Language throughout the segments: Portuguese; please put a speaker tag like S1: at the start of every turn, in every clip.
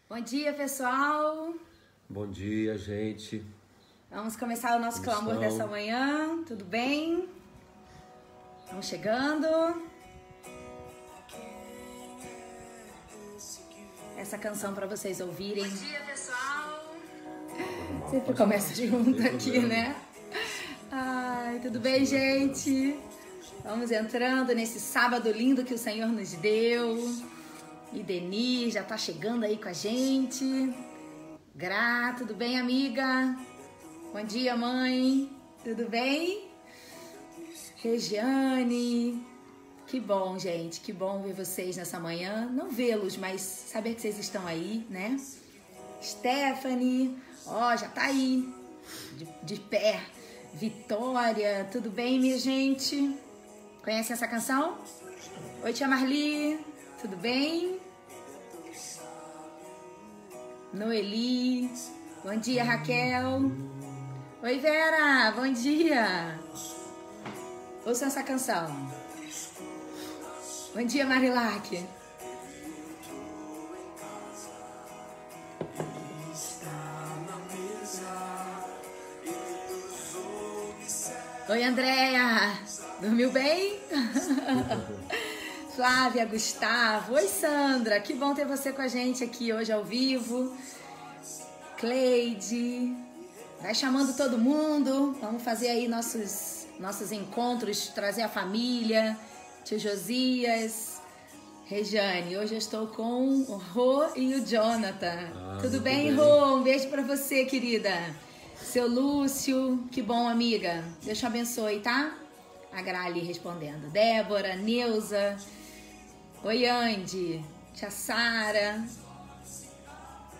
S1: Bom dia, pessoal.
S2: Bom dia, gente.
S1: Vamos começar o nosso clamor dessa manhã. Tudo bem? Estamos chegando. Essa canção para vocês ouvirem. Bom dia, pessoal. Sempre começa junto aqui, né? Ai, tudo bem, gente? Vamos entrando nesse sábado lindo que o Senhor nos deu. E Denise já tá chegando aí com a gente. Gra, tudo bem, amiga? Bom dia, mãe. Tudo bem? Regiane. Que bom, gente. Que bom ver vocês nessa manhã. Não vê-los, mas saber que vocês estão aí, né? Stephanie. Ó, já tá aí. De pé. Vitória. Tudo bem, minha gente? Conhece essa canção? Oi, tia Marli. Tudo bem? Noeli. Bom dia, Raquel. Oi, Vera. Bom dia. Ouçam essa canção. Bom dia, Marilac. Oi, Andréia. Dormiu bem? Flávia, Gustavo. Oi, Sandra. Que bom ter você com a gente aqui hoje ao vivo. Cleide. Vai chamando todo mundo. Vamos fazer aí nossos encontros, trazer a família. Tio Josias. Regiane, hoje eu estou com o Rô e o Jonathan. Tudo bem, Rô? Um beijo pra você, querida. Seu Lúcio. Que bom, amiga. Deus te abençoe, tá? A Gra ali respondendo. Débora, Neuza. Oi, Andy. Tia Sara.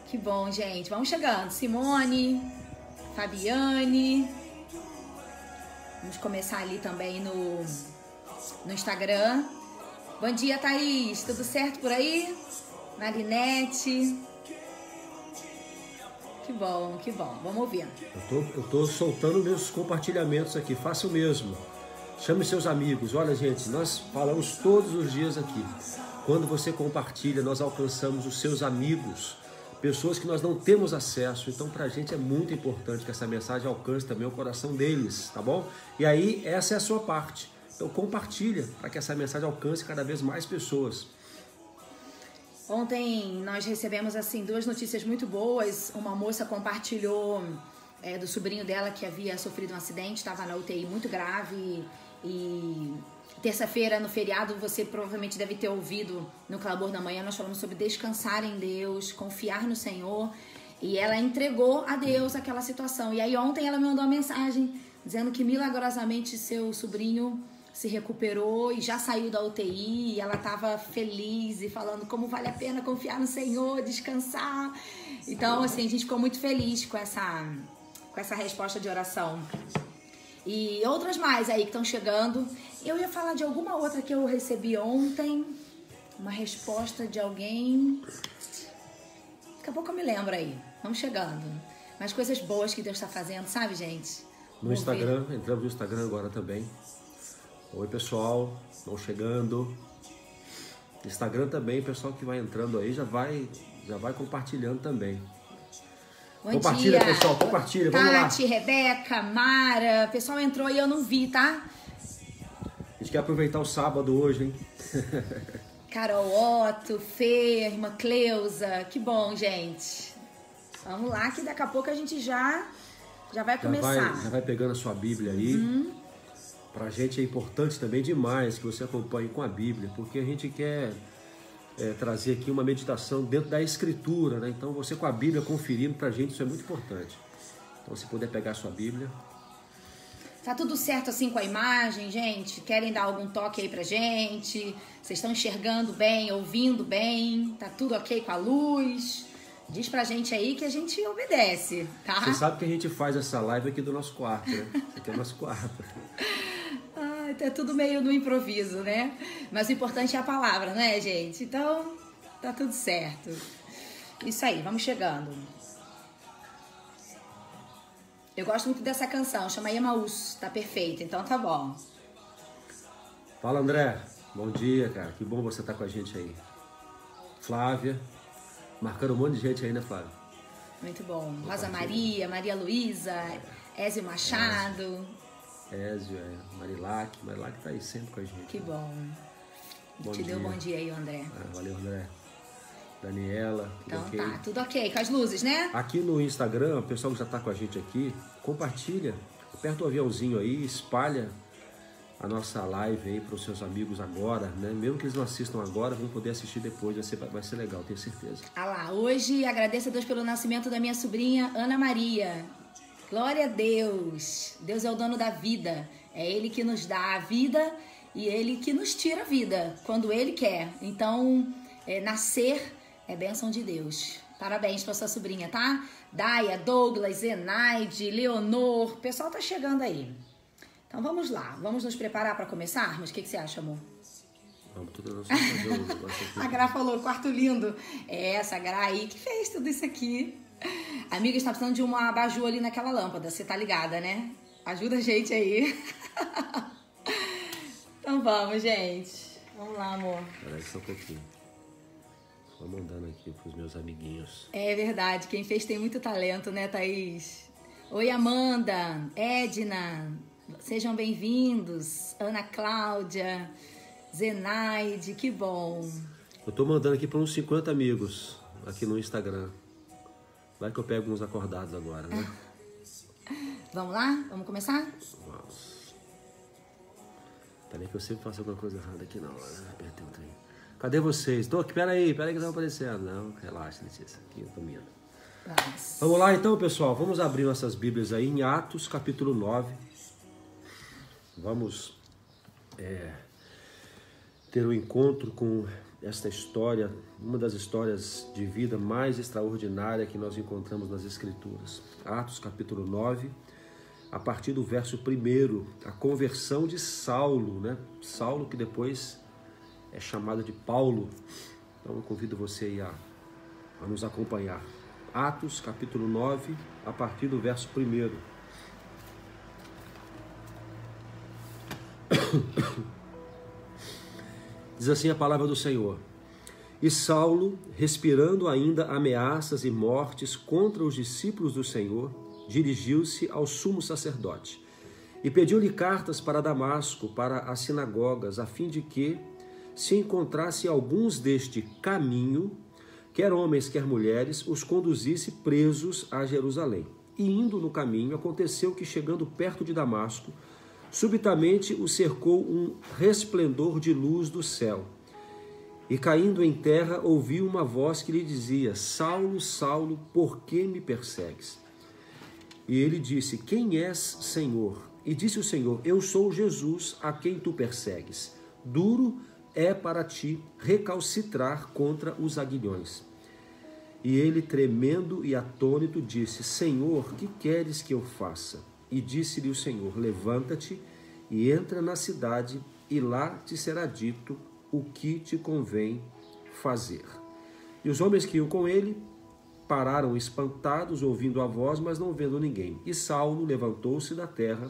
S1: Que bom, gente. Vamos chegando. Simone. Fabiane. Vamos começar ali também no Instagram. Bom dia, Thaís. Tudo certo por aí? Marinete. Que bom, que bom. Vamos ouvir.
S2: Eu tô soltando meus compartilhamentos aqui. Faça o mesmo. Chame seus amigos. Olha, gente, nós falamos todos os dias aqui. Quando você compartilha, nós alcançamos os seus amigos, pessoas que nós não temos acesso. Então, pra gente é muito importante que essa mensagem alcance também o coração deles, tá bom? E aí, essa é a sua parte. Então, compartilha para que essa mensagem alcance cada vez mais pessoas.
S1: Ontem nós recebemos assim duas notícias muito boas. Uma moça compartilhou do sobrinho dela que havia sofrido um acidente, estava na UTI muito grave. E terça-feira, no feriado, você provavelmente deve ter ouvido no Clamor da Manhã, nós falamos sobre descansar em Deus, confiar no Senhor. E ela entregou a Deus aquela situação. E aí ontem ela me mandou uma mensagem dizendo que milagrosamente seu sobrinho se recuperou e já saiu da UTI. E ela estava feliz e falando como vale a pena confiar no Senhor, descansar. Então, assim, a gente ficou muito feliz com essa resposta de oração. E outras mais aí que estão chegando. Eu ia falar de alguma outra que eu recebi ontem. Uma resposta de alguém. Daqui a pouco eu me lembro aí. Vamos chegando. Mas coisas boas que Deus está fazendo, sabe, gente?
S2: No Instagram, entramos no Instagram agora também. Oi, pessoal. Estão chegando. Instagram também, pessoal que vai entrando aí já vai compartilhando também.
S1: Bom
S2: compartilha,
S1: dia.
S2: Pessoal, compartilha, vamos lá.
S1: Tati, Rebeca, Mara, o pessoal entrou e eu não vi, tá?
S2: A gente quer aproveitar o sábado hoje, hein?
S1: Carol Otto, Fê, irmã Cleusa, que bom, gente. Vamos lá que daqui a pouco a gente já vai começar.
S2: Já vai pegando a sua Bíblia aí. Pra gente é importante também demais que você acompanhe com a Bíblia, porque a gente quer trazer aqui uma meditação dentro da Escritura, né? Então você com a Bíblia conferindo pra gente, isso é muito importante. Então se puder pegar a sua Bíblia.
S1: Tá tudo certo assim com a imagem, gente? Querem dar algum toque aí pra gente? Vocês estão enxergando bem, ouvindo bem? Tá tudo ok com a luz? Diz pra gente aí que a gente obedece, tá?
S2: Você sabe que a gente faz essa live aqui do nosso quarto, né? Aqui é o nosso quarto.
S1: É tudo meio no improviso, né? Mas o importante é a palavra, né, gente? Então, tá tudo certo. Isso aí, vamos chegando. Eu gosto muito dessa canção, chama Emaús, tá perfeito, então tá bom.
S2: Fala, André. Bom dia, cara. Que bom você estar com a gente aí. Flávia. Marcando um monte de gente aí, né, Flávio?
S1: Muito bom. Rosa Maria, Maria Luísa, Ézio Machado.
S2: Ézio, Marilac tá aí sempre com a gente.
S1: Que bom.
S2: Bom
S1: Te deu
S2: dia.
S1: bom dia aí, André.
S2: Valeu, André. Daniela,
S1: Então
S2: ok.
S1: tá, tudo ok, com as luzes, né?
S2: Aqui no Instagram, o pessoal que já tá com a gente aqui, compartilha, aperta o aviãozinho aí, espalha a nossa live aí para os seus amigos agora, né? Mesmo que eles não assistam agora, vão poder assistir depois, vai ser legal, tenho certeza.
S1: Ah lá, hoje agradeço a Deus pelo nascimento da minha sobrinha Ana Maria. Glória a Deus. Deus é o dono da vida. É Ele que nos dá a vida e Ele que nos tira a vida quando Ele quer. Então, nascer é bênção de Deus. Parabéns para sua sobrinha, tá? Daia, Douglas, Zenaide, Leonor. O pessoal tá chegando aí. Então vamos lá. Vamos nos preparar para começarmos? O que você acha, amor?
S2: Vamos tudo fazer um negócio aqui.
S1: A Gra falou, quarto lindo. É essa Gra aí que fez tudo isso aqui. Amiga, está precisando de uma abajur ali naquela lâmpada. Você tá ligada, né? Ajuda a gente aí. Então vamos, gente. Vamos lá, amor.
S2: Peraí só um pouquinho. Vou mandando aqui pros meus amiguinhos.
S1: É verdade. Quem fez tem muito talento, né, Thaís? Oi, Amanda, Edna. Sejam bem-vindos. Ana Cláudia, Zenaide, que bom.
S2: Eu tô mandando aqui para uns 50 amigos aqui no Instagram. Vai que eu pego uns acordados agora, né?
S1: Vamos lá? Vamos começar?
S2: Vamos. Peraí que eu sempre faço alguma coisa errada aqui na hora, né? Apertei o trem. Cadê vocês? Tô aqui, peraí que estão aparecendo. Não, relaxa, Letícia. Aqui eu tô indo. Vamos lá então, pessoal. Vamos abrir nossas Bíblias aí em Atos, capítulo 9. Vamos ter um encontro com esta história, uma das histórias de vida mais extraordinária que nós encontramos nas Escrituras. Atos capítulo 9, a partir do verso 1, a conversão de Saulo, né? Saulo que depois é chamado de Paulo. Então eu convido você aí a nos acompanhar. Atos capítulo 9, a partir do verso 1. Diz assim a palavra do Senhor. E Saulo, respirando ainda ameaças e mortes contra os discípulos do Senhor, dirigiu-se ao sumo sacerdote e pediu-lhe cartas para Damasco, para as sinagogas, a fim de que se encontrasse alguns deste caminho, quer homens, quer mulheres, os conduzisse presos a Jerusalém. E indo no caminho, aconteceu que, chegando perto de Damasco, subitamente o cercou um resplendor de luz do céu. E caindo em terra, ouviu uma voz que lhe dizia: Saulo, Saulo, por que me persegues? E ele disse: Quem és, Senhor? E disse o Senhor: Eu sou Jesus, a quem tu persegues. Duro é para ti recalcitrar contra os aguilhões. E ele, tremendo e atônito, disse: Senhor, que queres que eu faça? E disse-lhe o Senhor: Levanta-te e entra na cidade, e lá te será dito o que te convém fazer. E os homens que iam com ele pararam espantados, ouvindo a voz, mas não vendo ninguém. E Saulo levantou-se da terra,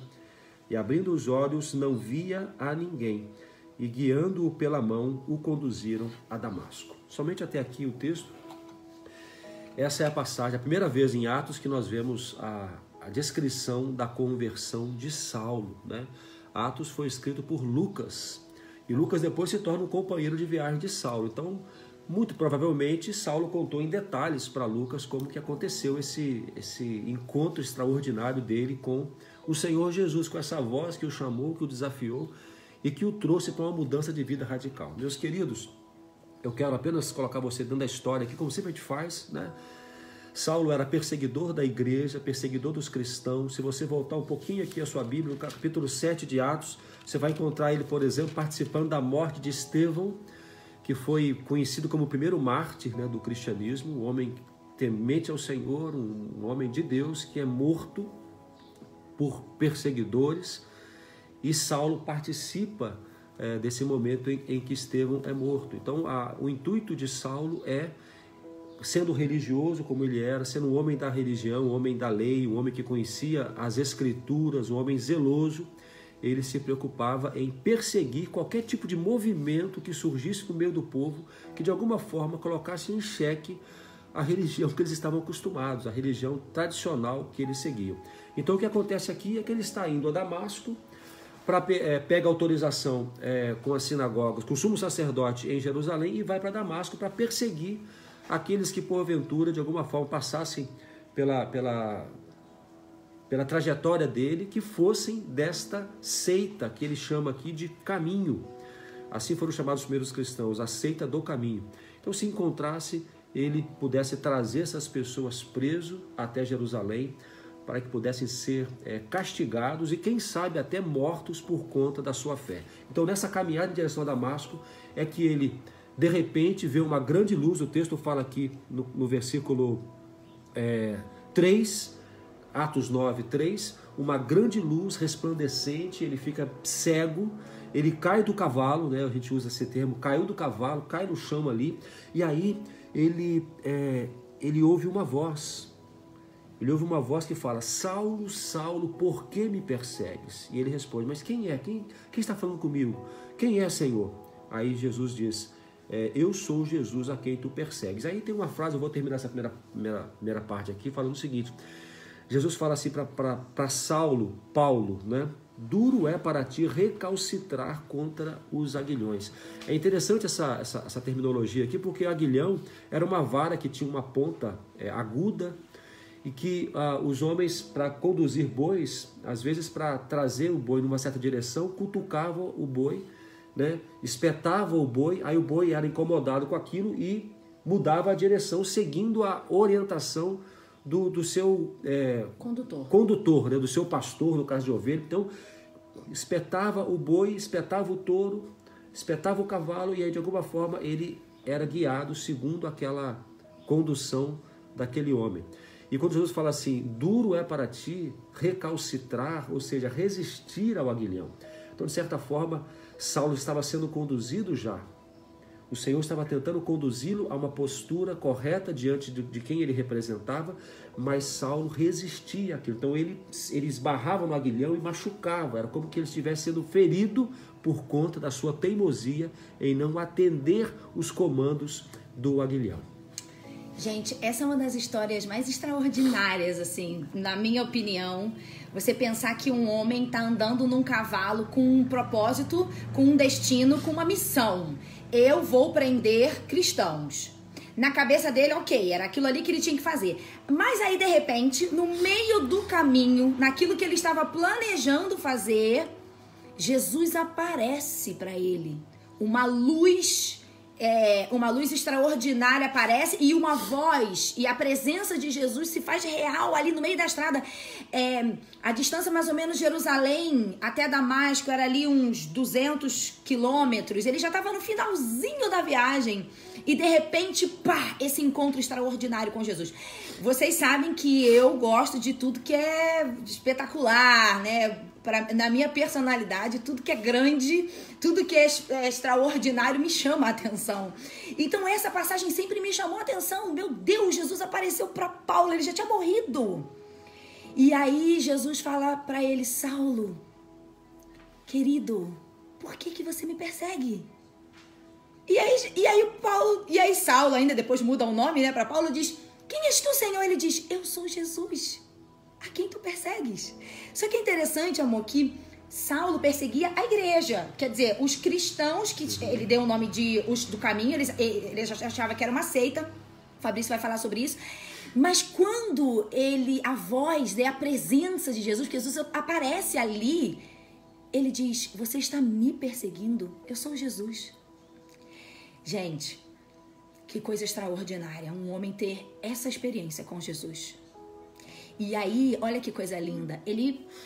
S2: e abrindo os olhos, não via a ninguém. E guiando-o pela mão, o conduziram a Damasco. Somente até aqui o texto. Essa é a passagem, a primeira vez em Atos que nós vemos a descrição da conversão de Saulo, né? Atos foi escrito por Lucas, e Lucas depois se torna um companheiro de viagem de Saulo. Então, muito provavelmente, Saulo contou em detalhes para Lucas como que aconteceu esse encontro extraordinário dele com o Senhor Jesus, com essa voz que o chamou, que o desafiou e que o trouxe para uma mudança de vida radical. Meus queridos, eu quero apenas colocar você dentro da história aqui, como sempre a gente faz, né? Saulo era perseguidor da igreja, perseguidor dos cristãos. Se você voltar um pouquinho aqui a sua Bíblia, no capítulo 7 de Atos, você vai encontrar ele, por exemplo, participando da morte de Estevão, que foi conhecido como o primeiro mártir, né, do cristianismo, um homem temente ao Senhor, um homem de Deus que é morto por perseguidores. E Saulo participa desse momento em que Estevão é morto. Então, o intuito de Saulo é, sendo religioso como ele era, sendo um homem da religião, um homem da lei, um homem que conhecia as escrituras, um homem zeloso, ele se preocupava em perseguir qualquer tipo de movimento que surgisse no meio do povo, que de alguma forma colocasse em xeque a religião que eles estavam acostumados, a religião tradicional que eles seguiam. Então o que acontece aqui é que ele está indo a Damasco, pega autorização com as sinagogas, com o sumo sacerdote em Jerusalém e vai para Damasco para perseguir aqueles que porventura de alguma forma passassem pela trajetória dele, que fossem desta seita que ele chama aqui de caminho. Assim foram chamados os primeiros cristãos, a seita do caminho. Então, se encontrasse, ele pudesse trazer essas pessoas presos até Jerusalém, para que pudessem ser castigados e, quem sabe, até mortos por conta da sua fé. Então, nessa caminhada em direção a Damasco, é que ele, de repente, vê uma grande luz. O texto fala aqui no versículo 3, Atos 9, 3, uma grande luz resplandecente, ele fica cego, ele cai do cavalo, né? A gente usa esse termo, caiu do cavalo, cai no chão ali, e aí ele ouve uma voz. Ele ouve uma voz que fala: Saulo, Saulo, por que me persegues? E ele responde: mas quem é? Quem está falando comigo? Quem é, Senhor? Aí Jesus diz: eu sou Jesus a quem tu persegues. Aí tem uma frase, eu vou terminar essa primeira parte aqui, falando o seguinte. Jesus fala assim para Saulo, Paulo, né? Duro é para ti recalcitrar contra os aguilhões. É interessante essa terminologia aqui, porque aguilhão era uma vara que tinha uma ponta aguda, e que os homens, para conduzir bois, às vezes para trazer o boi numa certa direção, cutucavam o boi, né? Espetavam o boi, aí o boi era incomodado com aquilo e mudava a direção, seguindo a orientação do seu condutor, né? Do seu pastor, no caso de ovelha. Então, espetava o boi, espetava o touro, espetava o cavalo, e aí de alguma forma ele era guiado segundo aquela condução daquele homem. E quando Jesus fala assim: duro é para ti recalcitrar, ou seja, resistir ao aguilhão. Então, de certa forma, Saulo estava sendo conduzido já. O Senhor estava tentando conduzi-lo a uma postura correta diante de quem ele representava, mas Saulo resistia àquilo. Então ele esbarrava no aguilhão e machucava. Era como que ele estivesse sendo ferido por conta da sua teimosia em não atender os comandos do aguilhão.
S1: Gente, essa é uma das histórias mais extraordinárias, assim, na minha opinião. Você pensar que um homem está andando num cavalo com um propósito, com um destino, com uma missão. Eu vou prender cristãos. Na cabeça dele, ok, era aquilo ali que ele tinha que fazer. Mas aí, de repente, no meio do caminho, naquilo que ele estava planejando fazer, Jesus aparece para ele. Uma luz extraordinária aparece, e uma voz, e a presença de Jesus se faz real ali no meio da estrada. A distância mais ou menos de Jerusalém até Damasco era ali uns 200 quilômetros. Ele já estava no finalzinho da viagem e de repente, pá, esse encontro extraordinário com Jesus. Vocês sabem que eu gosto de tudo que é espetacular, né? Na minha personalidade, tudo que é grande, tudo que é extraordinário me chama a atenção. Então essa passagem sempre me chamou a atenção. Meu Deus, Jesus apareceu para Paulo, ele já tinha morrido. E aí Jesus fala para ele: Saulo, querido, por que você me persegue? E aí Saulo, ainda depois muda o nome, né, para Paulo, diz: quem és tu, Senhor? Ele diz: eu sou Jesus, a quem tu persegues. Só que é interessante, amor, que Saulo perseguia a igreja. Quer dizer, os cristãos, que ele deu o nome do caminho, ele já achava que era uma seita. O Fabrício vai falar sobre isso. Mas quando a voz, a presença de Jesus, que Jesus aparece ali, ele diz: você está me perseguindo? Eu sou Jesus. Gente, que coisa extraordinária um homem ter essa experiência com Jesus. E aí, olha que coisa linda.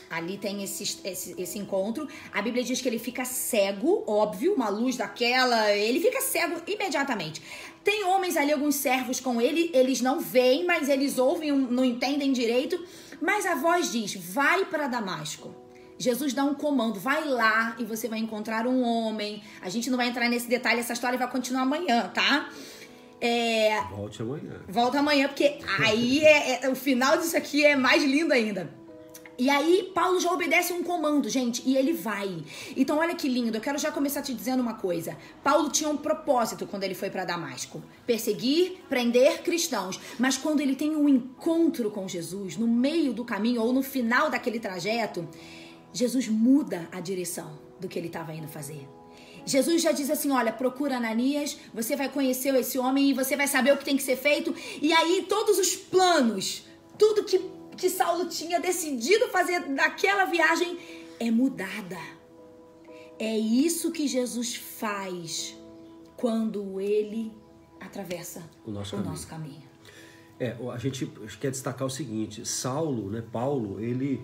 S1: Ali tem esse encontro. A Bíblia diz que ele fica cego, óbvio, uma luz daquela, ele fica cego imediatamente. Tem homens ali, alguns servos com ele, eles não veem, mas eles ouvem, não entendem direito. Mas a voz diz: vai para Damasco. Jesus dá um comando: vai lá e você vai encontrar um homem. A gente não vai entrar nesse detalhe, essa história vai continuar amanhã, tá?
S2: Volte amanhã.
S1: Volta amanhã, porque aí o final disso aqui é mais lindo ainda. E aí, Paulo já obedece um comando, gente, e ele vai. Então, olha que lindo, eu quero já começar te dizendo uma coisa. Paulo tinha um propósito quando ele foi para Damasco. Perseguir, prender cristãos. Mas quando ele tem um encontro com Jesus, no meio do caminho ou no final daquele trajeto, Jesus muda a direção do que ele estava indo fazer. Jesus já diz assim, olha, procura Ananias, você vai conhecer esse homem e você vai saber o que tem que ser feito. E aí, todos os planos, tudo que Saulo tinha decidido fazer daquela viagem é mudada. É isso que Jesus faz quando ele atravessa o nosso caminho.
S2: A gente quer destacar o seguinte, Saulo, né, Paulo, ele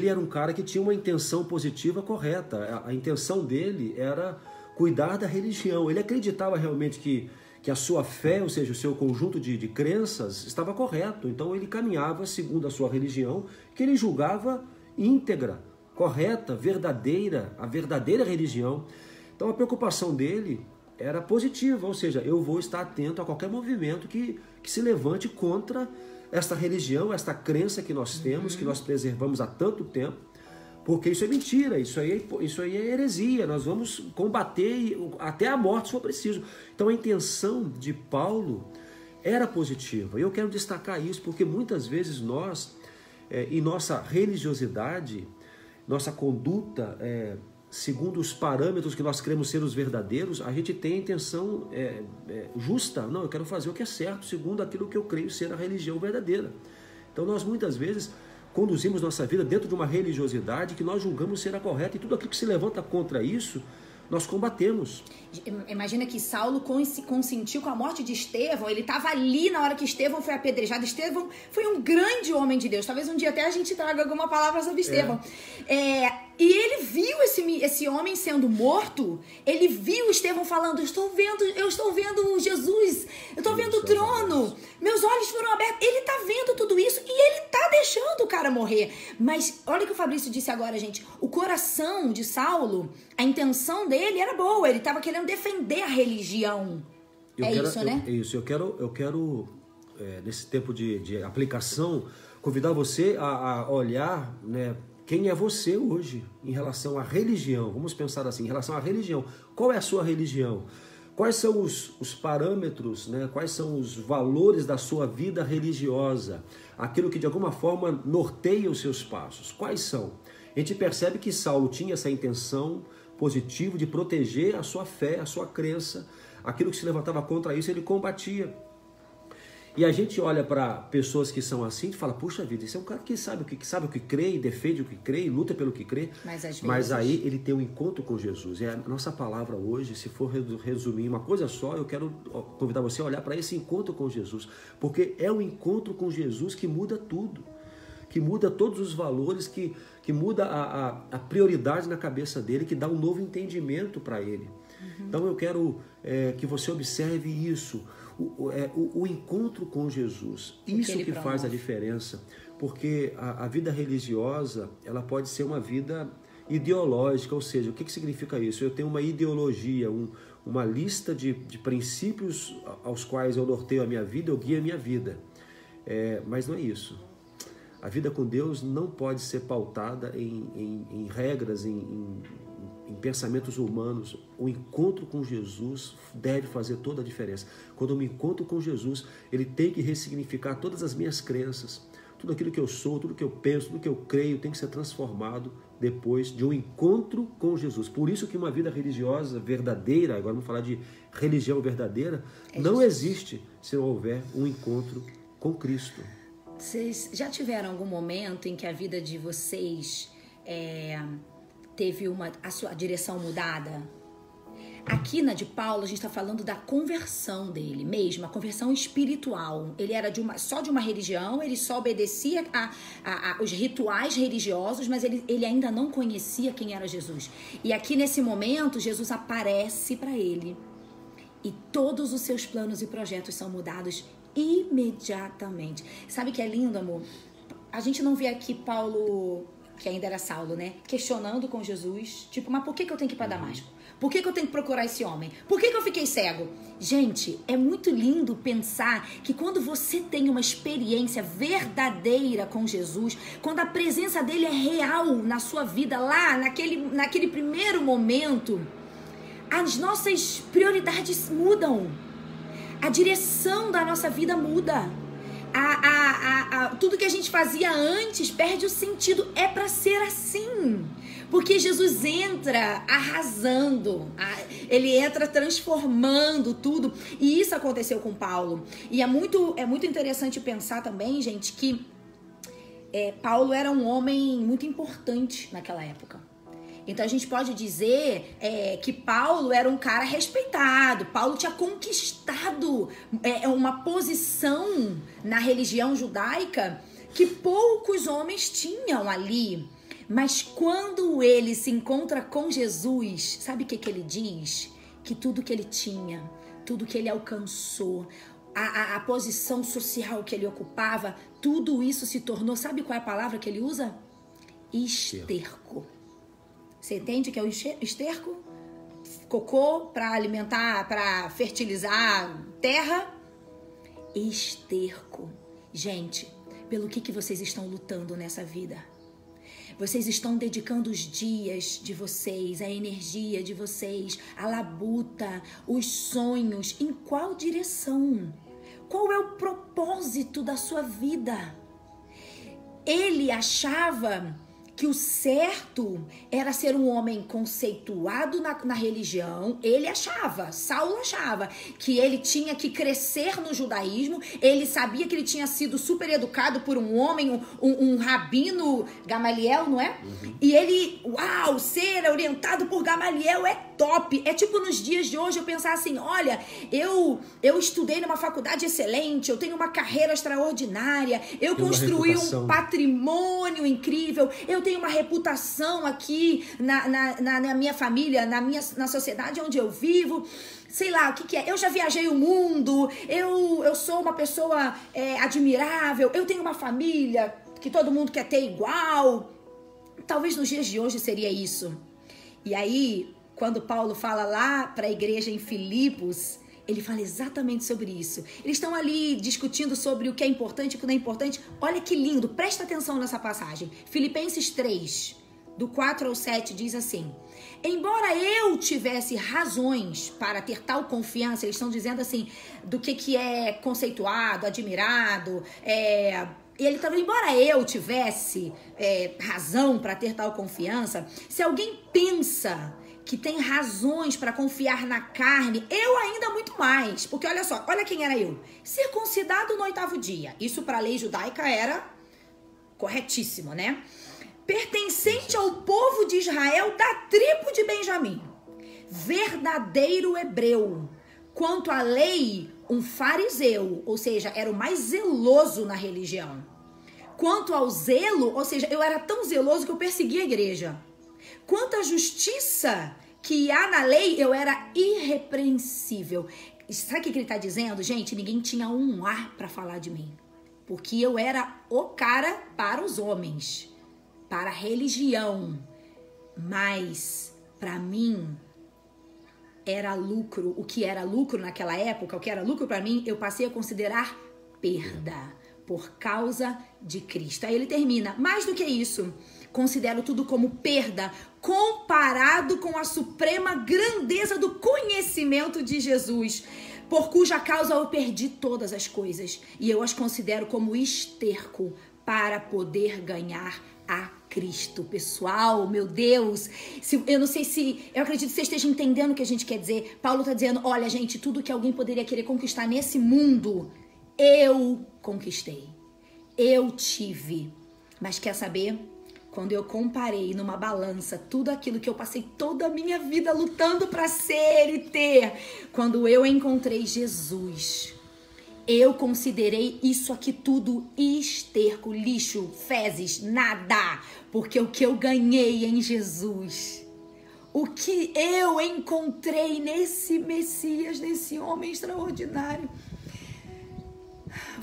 S2: era um cara que tinha uma intenção positiva correta. A intenção dele era cuidar da religião. Ele acreditava realmente que a sua fé, ou seja, o seu conjunto de crenças, estava correto. Então ele caminhava segundo a sua religião, que ele julgava íntegra, correta, verdadeira, a verdadeira religião. Então a preocupação dele era positiva, ou seja, eu vou estar atento a qualquer movimento que se levante contra esta religião, esta crença que nós temos, que nós preservamos há tanto tempo, porque isso é mentira, isso aí é heresia, nós vamos combater até a morte se for preciso. Então a intenção de Paulo era positiva. E eu quero destacar isso porque muitas vezes nós, em nossa religiosidade, nossa conduta, segundo os parâmetros que nós queremos ser os verdadeiros, a gente tem a intenção justa. Não, eu quero fazer o que é certo, segundo aquilo que eu creio ser a religião verdadeira. Então nós muitas vezes conduzimos nossa vida dentro de uma religiosidade que nós julgamos ser a correta, e tudo aquilo que se levanta contra isso, nós combatemos.
S1: Imagina que Saulo consentiu com a morte de Estevão. Ele estava ali na hora que Estevão foi apedrejado. Estevão foi um grande homem de Deus. Talvez um dia até a gente traga alguma palavra sobre Estevão. E ele viu esse homem sendo morto. Ele viu Estevão falando, eu estou vendo Jesus, eu estou vendo o trono, meus olhos foram abertos. Ele está vendo tudo isso e ele está deixando o cara morrer. Mas olha o que o Fabrício disse agora, gente. O coração de Saulo, a intenção dele era boa. Ele estava querendo defender a religião. Isso, né?
S2: Eu quero nesse tempo de aplicação, convidar você a olhar, né, quem é você hoje em relação à religião. Vamos pensar assim, em relação à religião. Qual é a sua religião? Quais são os parâmetros, né? Quais são os valores da sua vida religiosa? Aquilo que de alguma forma norteia os seus passos. Quais são? A gente percebe que Saulo tinha essa intenção positiva de proteger a sua fé, a sua crença. Aquilo que se levantava contra isso, ele combatia. E a gente olha para pessoas que são assim e fala, puxa vida, esse é um cara que sabe o que crê, defende o que crê, luta pelo que crê. Mas aí ele tem um encontro com Jesus. E a nossa palavra hoje, se for resumir em uma coisa só, eu quero convidar você a olhar para esse encontro com Jesus. Porque é o encontro com Jesus que muda tudo. Que muda todos os valores, que muda a prioridade na cabeça dele, que dá um novo entendimento para ele. Então eu quero que você observe isso. O encontro com Jesus, isso que faz a diferença, porque a vida religiosa, ela pode ser uma vida ideológica, ou seja, o que significa isso? Eu tenho uma ideologia, uma lista de princípios aos quais eu norteio a minha vida, eu guio a minha vida, mas não é isso. A vida com Deus não pode ser pautada em regras, em pensamentos humanos. O encontro com Jesus deve fazer toda a diferença. Quando eu me encontro com Jesus, ele tem que ressignificar todas as minhas crenças, tudo aquilo que eu sou, tudo que eu penso, tudo que eu creio tem que ser transformado depois de um encontro com Jesus. Por isso que uma vida religiosa verdadeira, agora vamos falar de religião verdadeira, não existe se não houver um encontro com Cristo.
S1: Vocês já tiveram algum momento em que a vida de vocês teve a sua direção mudada? Aqui na de Paulo, a gente está falando da conversão dele mesmo, a conversão espiritual. Ele era só de uma religião, ele só obedecia os rituais religiosos, mas ele ainda não conhecia quem era Jesus. E aqui nesse momento, Jesus aparece para ele. E todos os seus planos e projetos são mudados imediatamente. Sabe o que é lindo, amor? A gente não vê aqui Paulo, que ainda era Saulo, né? Questionando com Jesus. Tipo, mas por que eu tenho que ir para Damasco? Por que eu tenho que procurar esse homem? Por que eu fiquei cego? Gente, é muito lindo pensar que quando você tem uma experiência verdadeira com Jesus, quando a presença dele é real na sua vida, lá naquele primeiro momento, as nossas prioridades mudam. A direção da nossa vida muda. Tudo que a gente fazia antes perde o sentido. É para ser assim. Porque Jesus entra arrasando. Ele entra transformando tudo. E isso aconteceu com Paulo. E é muito interessante pensar também, gente, que Paulo era um homem muito importante naquela época. Então a gente pode dizer que Paulo era um cara respeitado. Paulo tinha conquistado uma posição na religião judaica que poucos homens tinham ali. Mas quando ele se encontra com Jesus, sabe o que ele diz? Que tudo que ele tinha, tudo que ele alcançou, a posição social que ele ocupava, tudo isso se tornou, sabe qual é a palavra que ele usa? Esterco. Você entende que é o esterco? Cocô para alimentar, para fertilizar terra? Esterco. Gente, pelo que vocês estão lutando nessa vida? Vocês estão dedicando os dias de vocês, a energia de vocês, a labuta, os sonhos. Em qual direção? Qual é o propósito da sua vida? Ele achava que o certo era ser um homem conceituado na religião. Ele achava, Saulo achava, que ele tinha que crescer no judaísmo. Ele sabia que ele tinha sido super educado por um homem, um rabino Gamaliel, não é? Uhum. E ele, ser orientado por Gamaliel é top. É tipo nos dias de hoje eu pensar assim, olha, eu estudei numa faculdade excelente, eu tenho uma carreira extraordinária, eu construí um patrimônio incrível, eu tenho uma reputação aqui na minha família, na sociedade onde eu vivo, sei lá, o que é? Eu já viajei o mundo, eu sou uma pessoa admirável, eu tenho uma família que todo mundo quer ter igual. Talvez nos dias de hoje seria isso. E aí, quando Paulo fala lá para a igreja em Filipos, ele fala exatamente sobre isso. Eles estão ali discutindo sobre o que é importante e o que não é importante. Olha que lindo, presta atenção nessa passagem. Filipenses 3, do 4 ao 7, diz assim: embora eu tivesse razões para ter tal confiança, eles estão dizendo assim, do que é conceituado, admirado, e ele estava, embora eu tivesse razão para ter tal confiança, se alguém pensa que tem razões para confiar na carne, eu ainda muito mais. Porque olha só, olha quem era eu. Circuncidado no 8º dia. Isso para a lei judaica era corretíssimo, né? Pertencente ao povo de Israel da tribo de Benjamim. Verdadeiro hebreu. Quanto à lei, um fariseu. Ou seja, era o mais zeloso na religião. Quanto ao zelo, ou seja, eu era tão zeloso que eu perseguia a igreja. Quanto à justiça que há na lei, eu era irrepreensível. Sabe o que ele está dizendo? Gente, ninguém tinha um ar para falar de mim. Porque eu era o cara para os homens, para a religião. Mas, para mim, era lucro. O que era lucro naquela época, o que era lucro para mim, eu passei a considerar perda por causa de Cristo. Aí ele termina, mais do que isso, considero tudo como perda comparado com a suprema grandeza do conhecimento de Jesus, por cuja causa eu perdi todas as coisas e eu as considero como esterco para poder ganhar a Cristo. Pessoal, meu Deus, eu não sei se, eu acredito que você esteja entendendo o que a gente quer dizer. Paulo está dizendo, olha gente, tudo que alguém poderia querer conquistar nesse mundo, eu conquistei, eu tive. Mas quer saber? Quando eu comparei numa balança tudo aquilo que eu passei toda a minha vida lutando para ser e ter, quando eu encontrei Jesus, eu considerei isso aqui tudo esterco, lixo, fezes, nada, porque o que eu ganhei em Jesus, o que eu encontrei nesse Messias, nesse homem extraordinário,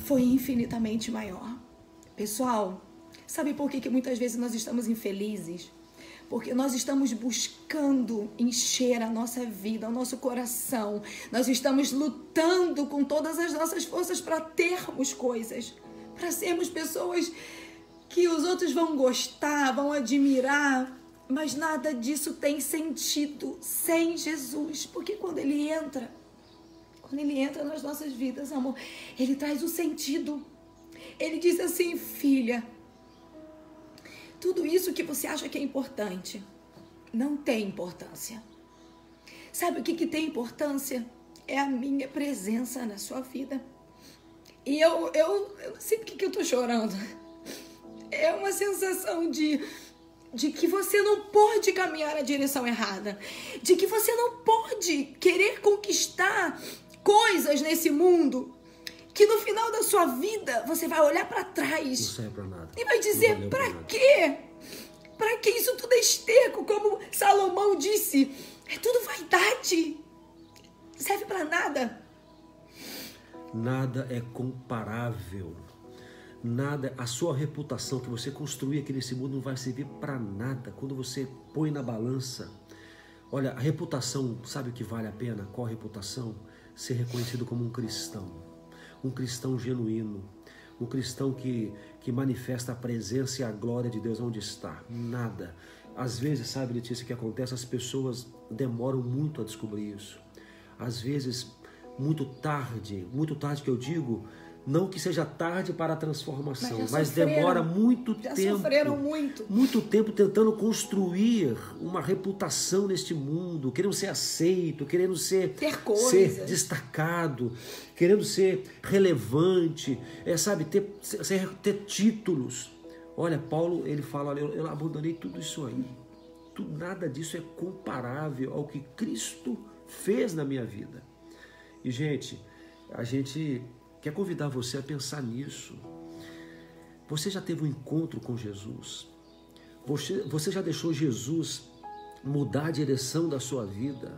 S1: foi infinitamente maior. Pessoal, sabe por que muitas vezes nós estamos infelizes? Porque nós estamos buscando encher a nossa vida, o nosso coração. Nós estamos lutando com todas as nossas forças para termos coisas, para sermos pessoas que os outros vão gostar, vão admirar. Mas nada disso tem sentido sem Jesus. Porque quando Ele entra nas nossas vidas, amor, Ele traz o sentido. Ele diz assim: filha, tudo isso que você acha que é importante, não tem importância. Sabe o que tem importância? É a minha presença na sua vida. E eu não sei por que eu tô chorando. É uma sensação de que você não pode caminhar na direção errada. De que você não pode querer conquistar coisas nesse mundo que no final da sua vida você vai olhar para trás.
S2: Não serve pra nada.
S1: E vai dizer: para quê? Para que isso tudo é esterco? Como Salomão disse, é tudo vaidade. Serve para nada.
S2: Nada é comparável. Nada, a sua reputação que você construir aqui nesse mundo não vai servir para nada. Quando você põe na balança, olha, a reputação, sabe o que vale a pena? Qual a reputação? Ser reconhecido como um cristão genuíno, um cristão que manifesta a presença e a glória de Deus onde está. Nada. Às vezes, sabe, Letícia, o que acontece? As pessoas demoram muito a descobrir isso. Às vezes, muito tarde que eu digo, não que seja tarde para a transformação, mas demora muito tempo.
S1: Já sofreram muito.
S2: Muito tempo tentando construir uma reputação neste mundo, querendo ser aceito, querendo ser destacado, querendo ser relevante, sabe, ter títulos. Olha, Paulo, ele fala: olha, eu abandonei tudo isso aí. Nada disso é comparável ao que Cristo fez na minha vida. E, gente, a gente quer convidar você a pensar nisso. Você já teve um encontro com Jesus? Você já deixou Jesus mudar a direção da sua vida?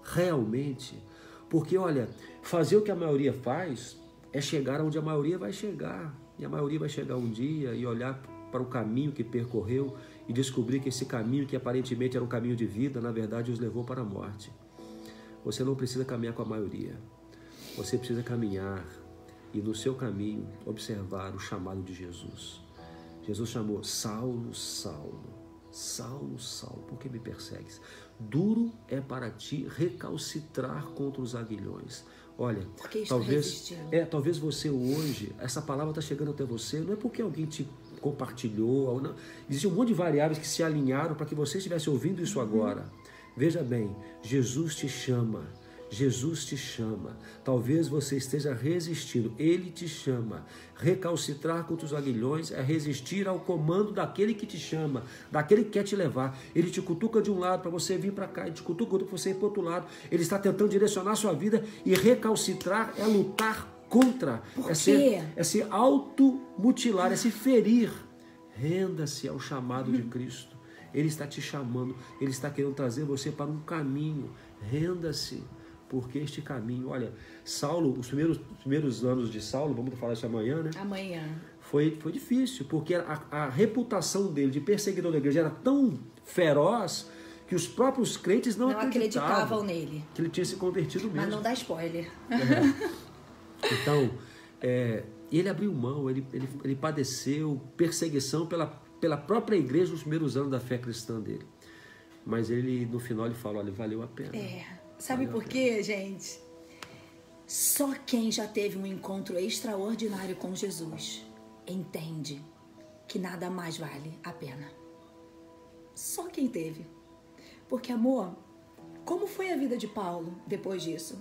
S2: Realmente? Porque, olha, fazer o que a maioria faz é chegar onde a maioria vai chegar. E a maioria vai chegar um dia e olhar para o caminho que percorreu e descobrir que esse caminho, que aparentemente era um caminho de vida, na verdade os levou para a morte. Você não precisa caminhar com a maioria. Você precisa caminhar e no seu caminho observar o chamado de Jesus. Jesus chamou: Saulo, Saulo, Saulo, Saulo, por que me persegues? Duro é para ti recalcitrar contra os aguilhões. Olha, talvez você hoje, essa palavra está chegando até você, não é porque alguém te compartilhou, não. Existe um monte de variáveis que se alinharam para que você estivesse ouvindo isso agora. Veja bem, Jesus te chama. Jesus te chama. Talvez você esteja resistindo. Ele te chama. Recalcitrar contra os aguilhões é resistir ao comando daquele que te chama, daquele que quer te levar. Ele te cutuca de um lado para você vir para cá, ele te cutuca para você ir para o outro lado. Ele está tentando direcionar a sua vida, e recalcitrar é lutar contra. É se automutilar, é se ferir. Renda-se ao chamado de Cristo. Ele está te chamando, ele está querendo trazer você para um caminho. Renda-se. Porque este caminho, olha, Saulo, os primeiros anos de Saulo, vamos falar isso amanhã, né?
S1: Amanhã.
S2: Foi difícil, porque a reputação dele de perseguidor da igreja era tão feroz que os próprios crentes não acreditavam
S1: nele.
S2: Que ele tinha se convertido mesmo.
S1: Mas não dá spoiler.
S2: Então, ele abriu mão, ele padeceu perseguição pela própria igreja nos primeiros anos da fé cristã dele. Mas ele, no final, ele fala: olha, valeu a pena.
S1: Sabe por quê, gente? Só quem já teve um encontro extraordinário com Jesus entende que nada mais vale a pena. Só quem teve. Porque, amor, como foi a vida de Paulo depois disso?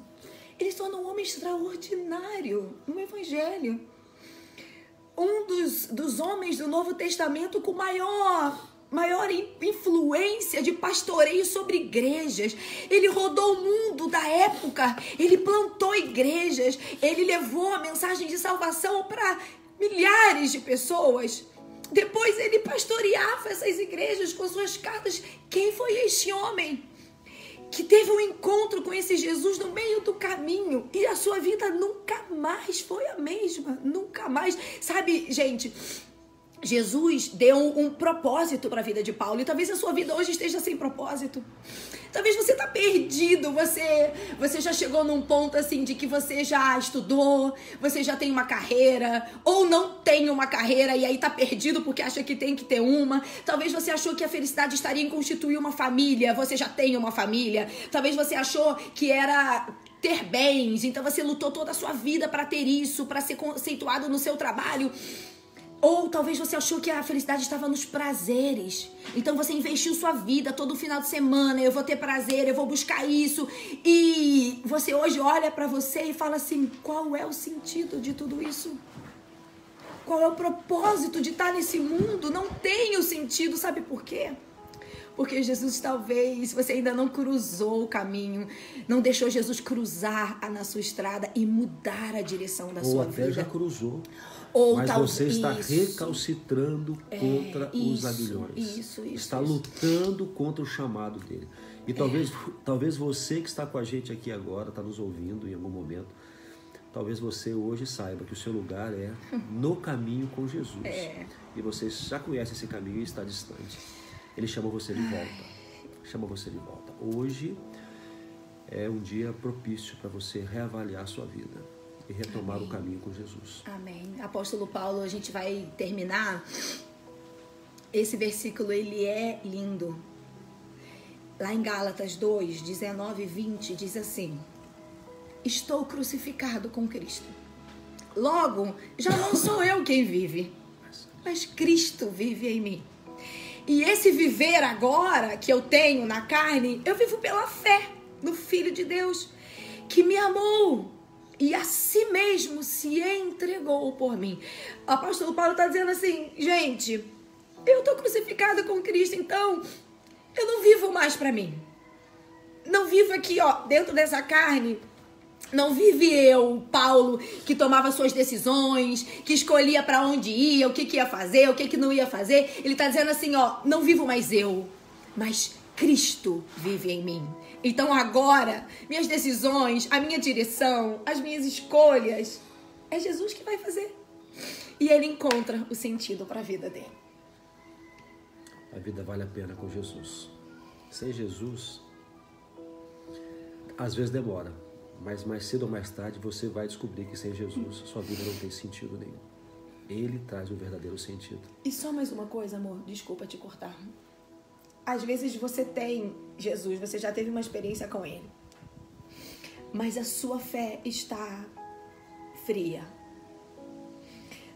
S1: Ele se tornou um homem extraordinário no Evangelho. Um dos homens do Novo Testamento com maior influência de pastoreio sobre igrejas. Ele rodou o mundo da época, ele plantou igrejas, ele levou a mensagem de salvação para milhares de pessoas. Depois ele pastoreava essas igrejas com suas cartas. Quem foi este homem que teve um encontro com esse Jesus no meio do caminho e a sua vida nunca mais foi a mesma? Nunca mais. Sabe, gente, Jesus deu um propósito para a vida de Paulo. E talvez a sua vida hoje esteja sem propósito. Talvez você está perdido. Você já chegou num ponto assim de que você já estudou, você já tem uma carreira, ou não tem uma carreira e aí está perdido porque acha que tem que ter uma. Talvez você achou que a felicidade estaria em constituir uma família. Você já tem uma família. Talvez você achou que era ter bens. Então você lutou toda a sua vida para ter isso, para ser conceituado no seu trabalho. Ou talvez você achou que a felicidade estava nos prazeres. Então você investiu sua vida todo final de semana. Eu vou ter prazer, eu vou buscar isso. E você hoje olha para você e fala assim: qual é o sentido de tudo isso? Qual é o propósito de estar nesse mundo? Não tem o sentido, sabe por quê? Porque Jesus, talvez você ainda não cruzou o caminho, não deixou Jesus cruzar na sua estrada e mudar a direção da sua vida.
S2: Ou até já cruzou.
S1: Ou
S2: mas
S1: talvez,
S2: você está recalcitrando contra os aguilhões. Está lutando contra o chamado dele. E talvez você que está com a gente aqui agora, está nos ouvindo em algum momento, talvez você hoje saiba que o seu lugar é no caminho com Jesus. E você já conhece esse caminho e está distante. Ele chama você de volta. Chama você de volta. Hoje é um dia propício para você reavaliar a sua vida e retomar o caminho com Jesus.
S1: Amém. Apóstolo Paulo, a gente vai terminar. Esse versículo, ele é lindo. Lá em Gálatas 2, 19 e 20, diz assim: estou crucificado com Cristo. Logo, já não sou eu quem vive, mas Cristo vive em mim. E esse viver agora que eu tenho na carne, eu vivo pela fé no Filho de Deus, que me amou e a si mesmo se entregou por mim. O apóstolo Paulo está dizendo assim: gente, eu estou crucificado com Cristo, então eu não vivo mais para mim. Não vivo aqui, dentro dessa carne. Não vive eu, Paulo, que tomava suas decisões, que escolhia para onde ia, o que ia fazer, o que não ia fazer. Ele está dizendo assim, não vivo mais eu, mas Cristo vive em mim. Então agora, minhas decisões, a minha direção, as minhas escolhas, é Jesus que vai fazer. E ele encontra o sentido para a vida dele.
S2: A vida vale a pena com Jesus. Sem Jesus, às vezes demora, mas mais cedo ou mais tarde você vai descobrir que sem Jesus sua vida não tem sentido nenhum. Ele traz o verdadeiro sentido.
S1: E só mais uma coisa, amor, desculpa te cortar. Às vezes você tem Jesus, você já teve uma experiência com ele, mas a sua fé está fria.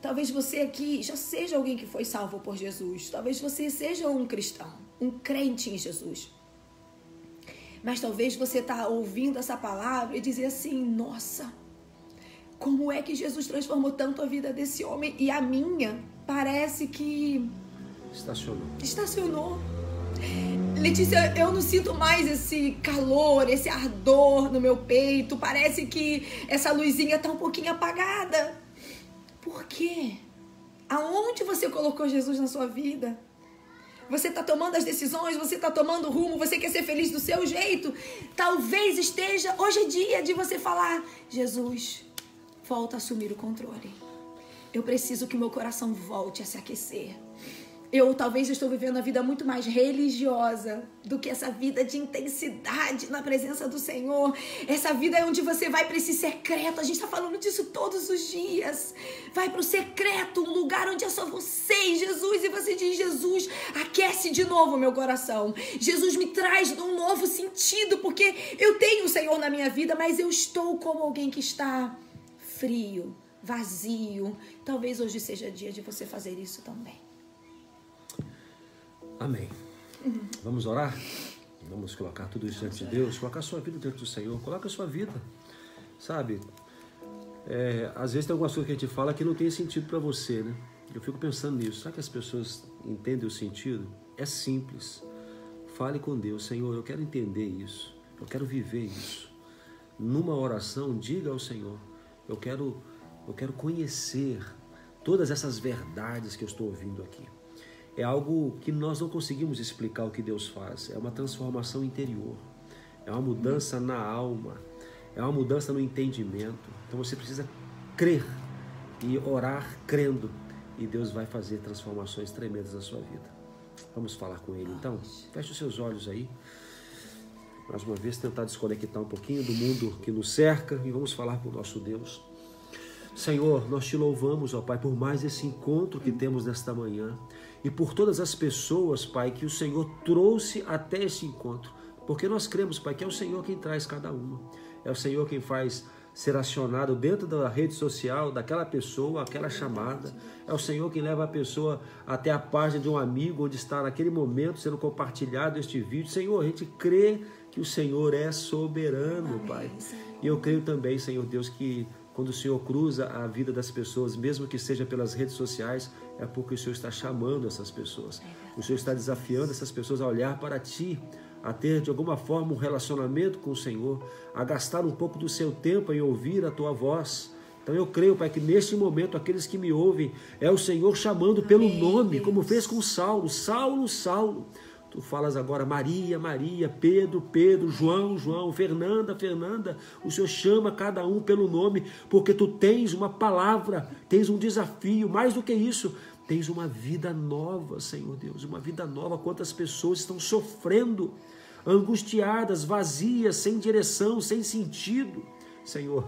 S1: Talvez você aqui já seja alguém que foi salvo por Jesus. Talvez você seja um cristão, um crente em Jesus. Mas talvez você está ouvindo essa palavra e dizer assim: nossa, como é que Jesus transformou tanto a vida desse homem? E a minha parece que estacionou. Letícia, eu não sinto mais esse calor, esse ardor no meu peito. Parece que essa luzinha está um pouquinho apagada. Por quê? Aonde você colocou Jesus na sua vida? Você está tomando as decisões, você está tomando o rumo, você quer ser feliz do seu jeito. Talvez esteja, hoje é dia de você falar: Jesus, volta a assumir o controle. Eu preciso que meu coração volte a se aquecer. Talvez estou vivendo a vida muito mais religiosa do que essa vida de intensidade na presença do Senhor. Essa vida é onde você vai para esse secreto. A gente está falando disso todos os dias. Vai para o secreto, um lugar onde é só você e Jesus. E você diz: Jesus, aquece de novo o meu coração. Jesus, me traz um novo sentido, porque eu tenho o Senhor na minha vida, mas eu estou como alguém que está frio, vazio. Talvez hoje seja dia de você fazer isso também.
S2: Amém. Vamos orar? Vamos colocar tudo isso diante de Deus, colocar a sua vida diante do Senhor, coloca a sua vida, sabe? Às vezes tem algumas coisas que a gente fala que não tem sentido para você, né? Eu fico pensando nisso. Será que as pessoas entendem o sentido? É simples. Fale com Deus: Senhor, eu quero entender isso, eu quero viver isso. Numa oração, diga ao Senhor: eu quero conhecer todas essas verdades que eu estou ouvindo aqui. É algo que nós não conseguimos explicar o que Deus faz. É uma transformação interior. É uma mudança na alma. É uma mudança no entendimento. Então você precisa crer e orar crendo e Deus vai fazer transformações tremendas na sua vida. Vamos falar com Ele então? Feche os seus olhos aí. Mais uma vez tentar desconectar um pouquinho do mundo que nos cerca e vamos falar com o nosso Deus. Senhor, nós te louvamos, ó Pai, por mais esse encontro que temos nesta manhã e por todas as pessoas, Pai, que o Senhor trouxe até esse encontro. Porque nós cremos, Pai, que é o Senhor quem traz cada uma. É o Senhor quem faz ser acionado dentro da rede social daquela pessoa, aquela chamada. É o Senhor quem leva a pessoa até a página de um amigo, onde está naquele momento sendo compartilhado este vídeo. Senhor, a gente crê que o Senhor é soberano, Pai. E eu creio também, Senhor Deus, que quando o Senhor cruza a vida das pessoas, mesmo que seja pelas redes sociais, é porque o Senhor está chamando essas pessoas. O Senhor está desafiando essas pessoas a olhar para Ti, a ter de alguma forma um relacionamento com o Senhor, a gastar um pouco do seu tempo em ouvir a Tua voz. Então eu creio, Pai, que neste momento aqueles que me ouvem é o Senhor chamando pelo nome, Deus. Como fez com Saulo. Saulo, Saulo. Tu falas agora Maria, Maria, Pedro, Pedro, João, João, Fernanda, Fernanda. O Senhor chama cada um pelo nome, porque tu tens uma palavra, tens um desafio. Mais do que isso, tens uma vida nova, Senhor Deus. Uma vida nova. Quantas pessoas estão sofrendo, angustiadas, vazias, sem direção, sem sentido. Senhor,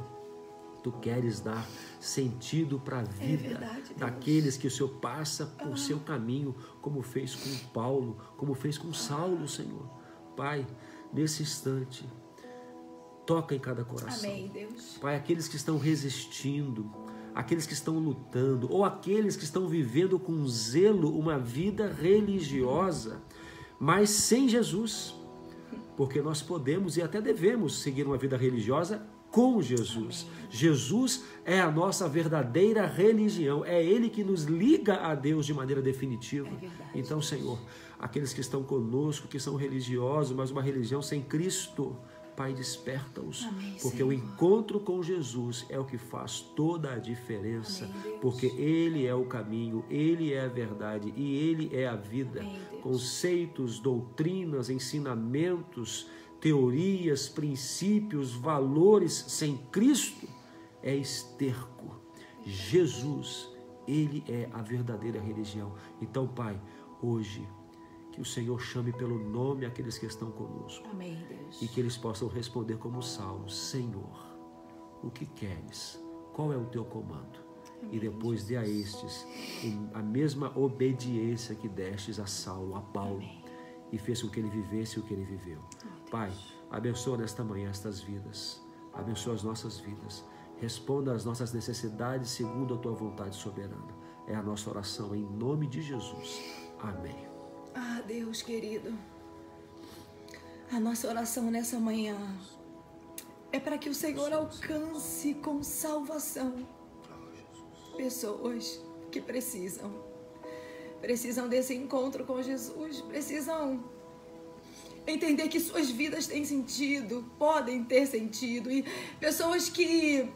S2: Tu queres dar sentido para a vida daqueles que o Senhor passa por seu caminho, como fez com Paulo, como fez com Saulo, Senhor. Pai, nesse instante, toca em cada coração.
S1: Amém, Deus.
S2: Pai, aqueles que estão resistindo, aqueles que estão lutando, ou aqueles que estão vivendo com zelo uma vida religiosa, mas sem Jesus. Porque nós podemos e até devemos seguir uma vida religiosa com Jesus. Amém. Jesus é a nossa verdadeira religião. É Ele que nos liga a Deus de maneira definitiva. Então, Senhor, aqueles que estão conosco, que são religiosos, mas uma religião sem Cristo, Pai, desperta-os. Porque Senhor, o encontro com Jesus é o que faz toda a diferença. Amém, porque Ele é o caminho, Ele é a verdade e Ele é a vida. Amém, conceitos, doutrinas, ensinamentos, teorias, princípios, valores sem Cristo é esterco. Jesus, Ele é a verdadeira religião. Então, Pai, hoje, que o Senhor chame pelo nome aqueles que estão conosco.
S1: Amém, Deus.
S2: E que eles possam responder como Saulo: Senhor, o que queres? Qual é o teu comando? Amém, e depois dê a estes a mesma obediência que destes a Saulo, a Paulo. Amém. E fez com que ele vivesse o que ele viveu. Pai, abençoa nesta manhã estas vidas. Abençoa as nossas vidas. Responda às nossas necessidades segundo a Tua vontade soberana. É a nossa oração em nome de Jesus. Amém.
S1: Ah, Deus querido, a nossa oração nessa manhã é para que o Senhor alcance com salvação pessoas que precisam desse encontro com Jesus, precisam entender que suas vidas têm sentido, podem ter sentido, e pessoas que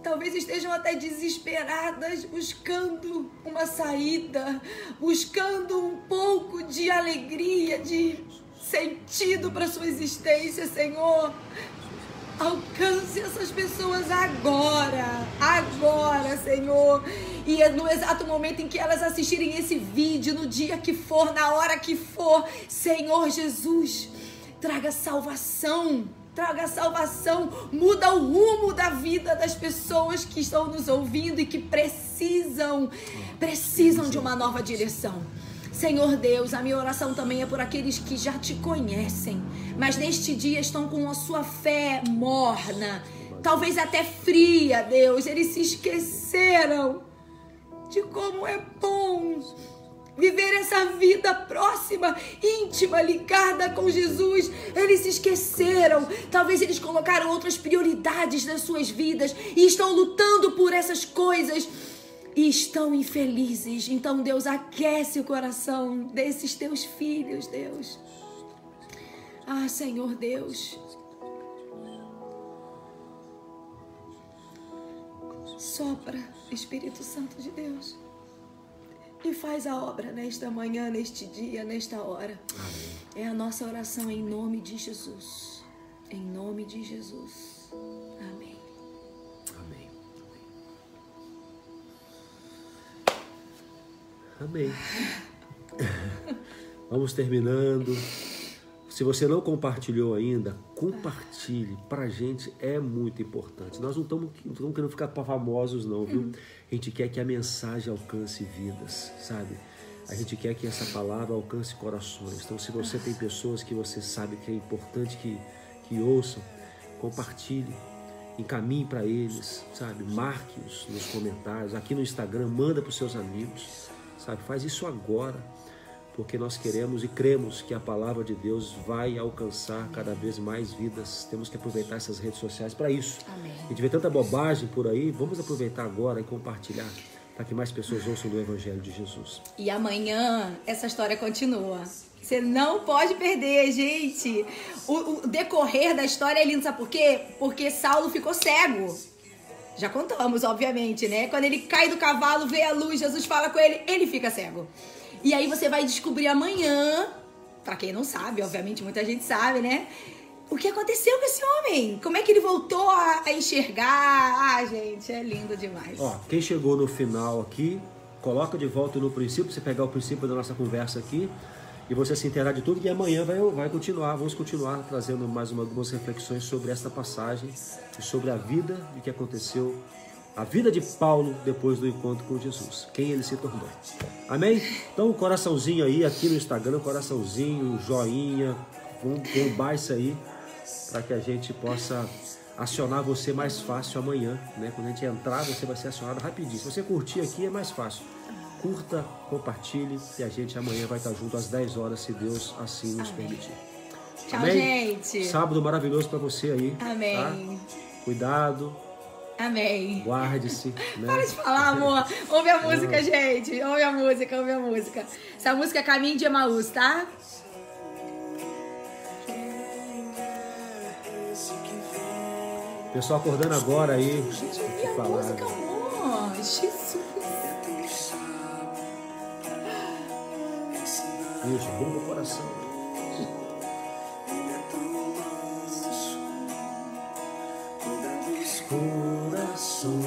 S1: talvez estejam até desesperadas, buscando uma saída, buscando um pouco de alegria, de sentido para sua existência, Senhor. Alcance essas pessoas agora, Senhor. E é no exato momento em que elas assistirem esse vídeo, no dia que for, na hora que for, Senhor Jesus, traga salvação, muda o rumo da vida das pessoas que estão nos ouvindo e que precisam de uma nova direção. Senhor Deus, a minha oração também é por aqueles que já te conhecem, mas neste dia estão com a sua fé morna, talvez até fria, Deus. Eles se esqueceram de como é bom viver essa vida próxima, íntima, ligada com Jesus. Eles se esqueceram. Talvez eles colocaram outras prioridades nas suas vidas e estão lutando por essas coisas e estão infelizes. Então, Deus, aquece o coração desses teus filhos, Deus. Ah, Senhor Deus, sopra, Espírito Santo de Deus, e faz a obra nesta manhã, neste dia, nesta hora. Amém. É a nossa oração em nome de Jesus. Em nome de Jesus. Amém.
S2: Amém. Amém. Vamos terminando. Se você não compartilhou ainda, compartilhe. Pra gente é muito importante. Nós não estamos querendo ficar famosos não, viu? A gente quer que a mensagem alcance vidas, sabe? A gente quer que essa palavra alcance corações. Então, se você tem pessoas que você sabe que é importante que ouçam, compartilhe. Encaminhe para eles, sabe? Marque-os nos comentários. Aqui no Instagram, manda para os seus amigos, sabe? Faz isso agora. Porque nós queremos e cremos que a palavra de Deus vai alcançar cada vez mais vidas. Temos que aproveitar essas redes sociais para isso.
S1: Amém.
S2: A gente vê tanta bobagem por aí, vamos aproveitar agora e compartilhar para que mais pessoas ouçam do Evangelho de Jesus.
S1: E amanhã essa história continua. Você não pode perder, gente. O decorrer da história é lindo, sabe por quê? Porque Saulo ficou cego. Já contamos, obviamente, né? Quando ele cai do cavalo, vê a luz, Jesus fala com ele, ele fica cego. E aí você vai descobrir amanhã, pra quem não sabe, obviamente muita gente sabe, né? O que aconteceu com esse homem? Como é que ele voltou a enxergar? Ah, gente, é lindo demais.
S2: Ó, quem chegou no final aqui, coloca de volta no princípio, você pegar o princípio da nossa conversa aqui e você se inteirar de tudo. E amanhã vamos continuar trazendo mais algumas reflexões sobre esta passagem e sobre a vida de que aconteceu. A vida de Paulo depois do encontro com Jesus. Quem ele se tornou. Amém? Então, um coraçãozinho aí, aqui no Instagram, um coraçãozinho, um joinha, bombar isso aí, para que a gente possa acionar você mais fácil amanhã, né? Quando a gente entrar, você vai ser acionado rapidinho. Se você curtir aqui, é mais fácil. Curta, compartilhe e a gente amanhã vai estar junto às 10 horas, se Deus assim nos permitir.
S1: Tchau,
S2: amém?
S1: gente.
S2: Sábado maravilhoso para você aí.
S1: Amém.
S2: Tá? Cuidado.
S1: Amém.
S2: Guarde-se. Né?
S1: Para de falar, amor. Ouve a música, gente. Ouve a música, ouve a música. Essa música é Caminho de Emaús, tá?
S2: Pessoal acordando agora aí.
S1: Gente, ouve a música, amor. Jesus.
S2: Isso, bom no coração. Corações.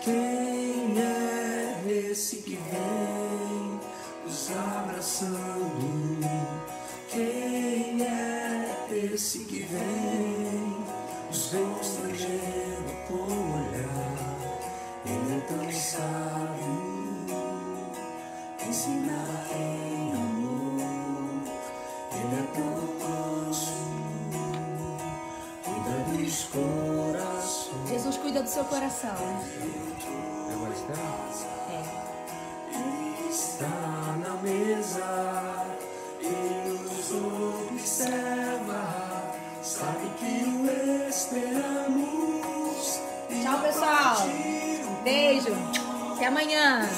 S2: Quem é esse que vem nos abraçando? Quem é esse que vem nos constrangendo com o olhar? Ele é tão sábio, ensina em amor. Ele é tão manso, cuida dos corações.
S1: Jesus cuida do seu coração.
S2: Agora está?
S1: É.
S2: Está na mesa e nos observa. Sabe que o esperamos.
S1: Tchau, pessoal. Beijo. Até amanhã.